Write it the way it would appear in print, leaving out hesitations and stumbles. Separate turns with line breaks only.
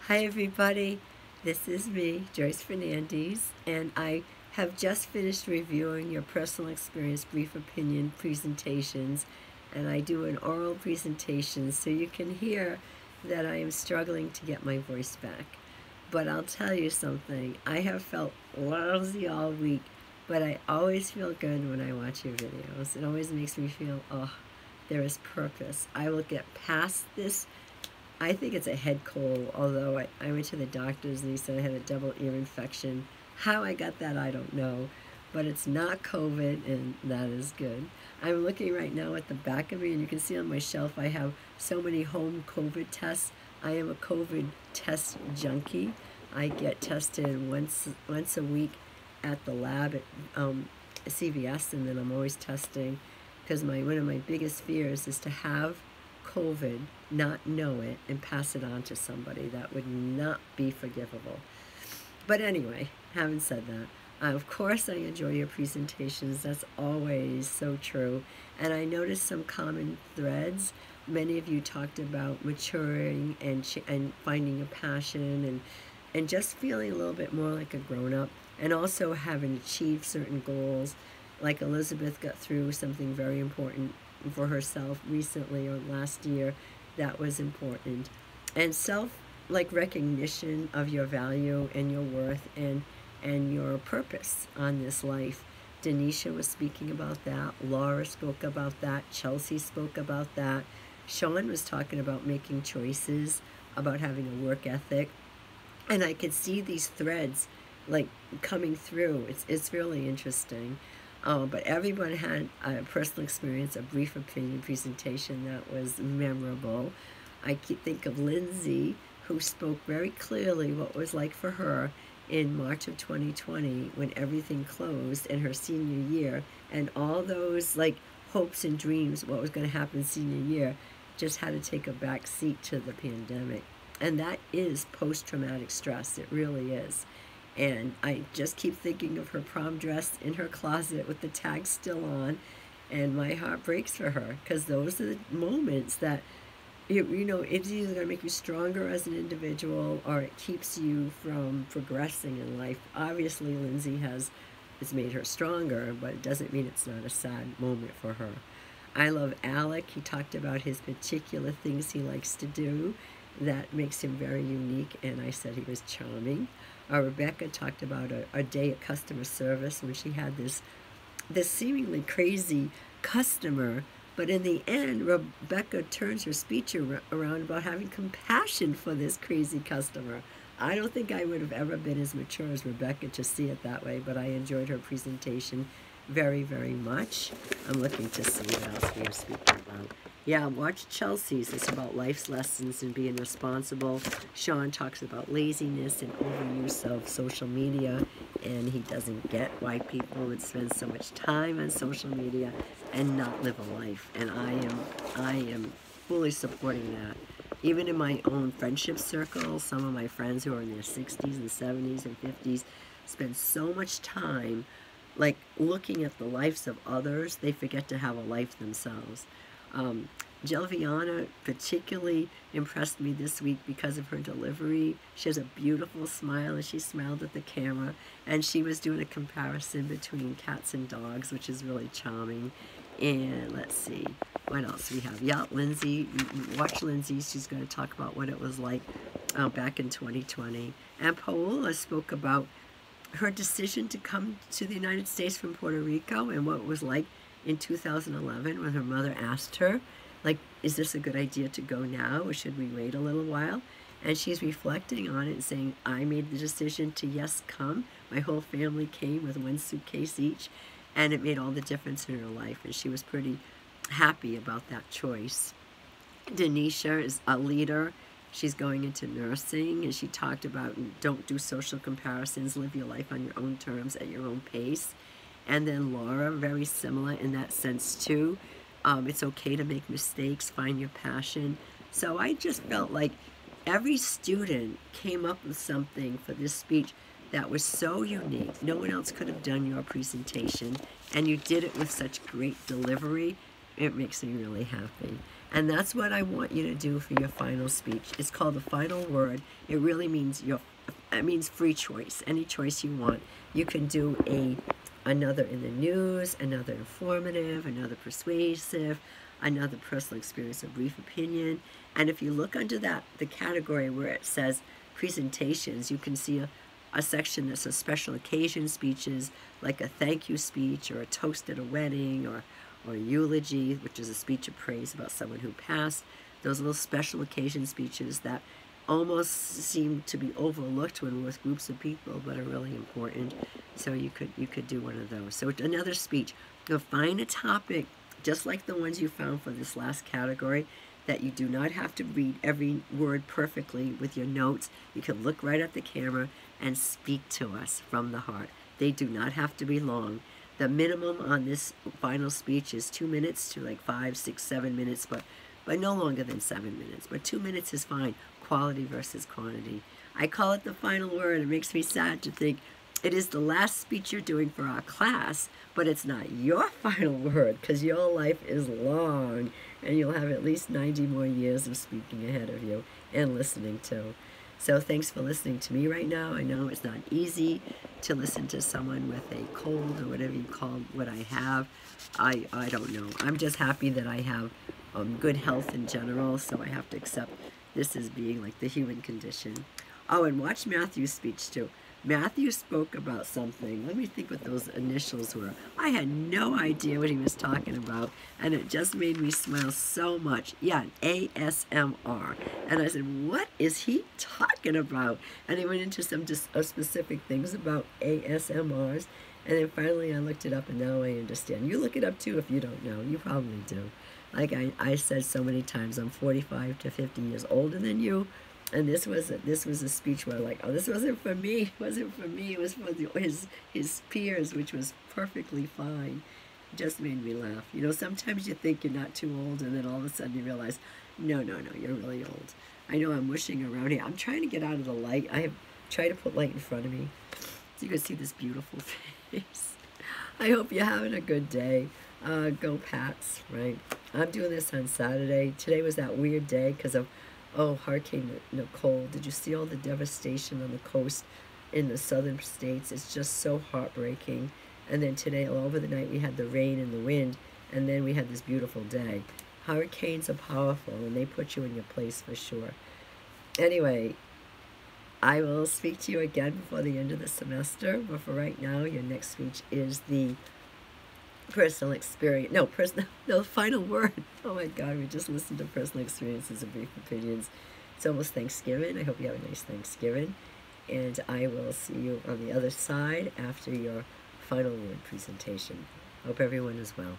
Hi everybody, this is me, Joyce Fernandez, and I have just finished reviewing your personal experience brief opinion presentations, and I do an oral presentation so you can hear that I am struggling to get my voice back. But I'll tell you something, I have felt lousy all week, but I always feel good when I watch your videos. It always makes me feel, oh, there is purpose. I will get past this. I think it's a head cold, although I went to the doctors and he said I had a double ear infection. How I got that, I don't know. But it's not COVID, and that is good. I'm looking right now at the back of me, and you can see on my shelf I have so many home COVID tests. I am a COVID test junkie. I get tested once a week at the lab at CVS, and then I'm always testing because one of my biggest fears is to have COVID, not know it, and pass it on to somebody. That would not be forgivable. But anyway, having said that, of course I enjoy your presentations. That's always so true. And I noticed some common threads. Many of you talked about maturing and finding a passion and just feeling a little bit more like a grown-up, and also having achieved certain goals. Like Elizabeth got through something very important for herself recently or last year that was important. And recognition of your value and your worth and your purpose on this life. Denisha was speaking about that. Laura spoke about that. Chelsea spoke about that. Sean was talking about making choices, about having a work ethic. And I could see these threads like coming through. It's really interesting. But everyone had a personal experience, a brief opinion presentation that was memorable. I think of Lindsay, who spoke very clearly what it was like for her in March of 2020 when everything closed in her senior year, and all those hopes and dreams, what was going to happen senior year, just had to take a back seat to the pandemic. And that is post-traumatic stress. It really is. And I just keep thinking of her prom dress in her closet with the tag still on, and my heart breaks for her, because those are the moments that, it's either going to make you stronger as an individual or it keeps you from progressing in life. Obviously, Lindsay it's made her stronger, but it doesn't mean it's not a sad moment for her. I love Alec. He talked about his particular things he likes to do that makes him very unique, and I said he was charming. Rebecca talked about a day at customer service when she had this seemingly crazy customer, but in the end, Rebecca turns her speech around about having compassion for this crazy customer. I don't think I would have ever been as mature as Rebecca to see it that way, but I enjoyed her presentation very, very much. I'm looking to see what else we are speaking about. Yeah, watch Chelsea's. It's about life's lessons and being responsible. Sean talks about laziness and overuse of social media, and he doesn't get why people would spend so much time on social media and not live a life. And I am fully supporting that. Even in my own friendship circle, some of my friends who are in their 60s and 70s and 50s spend so much time looking at the lives of others, they forget to have a life themselves. Jelviana particularly impressed me this week because of her delivery. She has a beautiful smile, and she smiled at the camera, and she was doing a comparison between cats and dogs, which is really charming. And let's see, what else we have? Yeah, Lindsay, watch Lindsay. She's going to talk about what it was like back in 2020. And Paola spoke about her decision to come to the United States from Puerto Rico and what it was like in 2011 when her mother asked her, is this a good idea to go now, or should we wait a little while? And she's reflecting on it and saying, I made the decision to, yes, come. My whole family came with one suitcase each, and it made all the difference in her life, and she was pretty happy about that choice. Denisha is a leader. She's going into nursing, and she talked about don't do social comparisons, live your life on your own terms at your own pace. And then Laura, very similar in that sense too. It's okay to make mistakes, find your passion. So I just felt like every student came up with something for this speech that was so unique. No one else could have done your presentation, and you did it with such great delivery. It makes me really happy. And that's what I want you to do for your final speech. It's called the final word. It really means it means free choice, any choice you want. You can do another in the news, another informative, another persuasive, another personal experience, a brief opinion. And if you look under that, the category where it says presentations, you can see a section that says special occasion speeches, like a thank you speech or a toast at a wedding or a eulogy, which is a speech of praise about someone who passed. Those little special occasion speeches that almost seem to be overlooked when we're with groups of people, but are really important. So you could do one of those. So another speech. You'll find a topic, just like the ones you found for this last category, that you do not have to read every word perfectly with your notes. You can look right at the camera and speak to us from the heart. They do not have to be long. The minimum on this final speech is 2 minutes to like 5, 6, 7 minutes, but no longer than 7 minutes. But 2 minutes is fine. Quality versus quantity. I call it the final word. It makes me sad to think it is the last speech you're doing for our class, but it's not your final word, because your life is long and you'll have at least 90 more years of speaking ahead of you and listening to. So thanks for listening to me right now. I know it's not easy to listen to someone with a cold or whatever you call what I have. I don't know. I'm just happy that I have good health in general, so I have to accept this as being like the human condition. Oh, and watch Matthew's speech too. Matthew spoke about something. Let me think what those initials were. I had no idea what he was talking about, and it just made me smile so much. Yeah, ASMR. And I said, what is he talking about? And he went into some specific things about ASMRs, and then finally I looked it up, and now I understand. You look it up too if you don't know. You probably do. Like I said so many times, I'm 45 to 50 years older than you. And this was a speech where like, oh, this wasn't for me. It wasn't for me. It was for his peers, which was perfectly fine. It just made me laugh. You know, sometimes you think you're not too old, and then all of a sudden you realize, no, you're really old. I know I'm wishing around here. I'm trying to get out of the light. I have tried to put light in front of me so you can see this beautiful face. I hope you're having a good day. Go Pats, right? I'm doing this on Saturday. Today was that weird day because of Hurricane Nicole. Did you see all the devastation on the coast in the southern states? It's just so heartbreaking. And then today, all over the night, we had the rain and the wind, and then we had this beautiful day. Hurricanes are powerful, and they put you in your place for sure. Anyway, I will speak to you again before the end of the semester, but for right now, your next speech is the personal experience. No, final word. Oh my God, we just listened to personal experiences and brief opinions. It's almost Thanksgiving. I hope you have a nice Thanksgiving. And I will see you on the other side after your final word presentation. Hope everyone is well.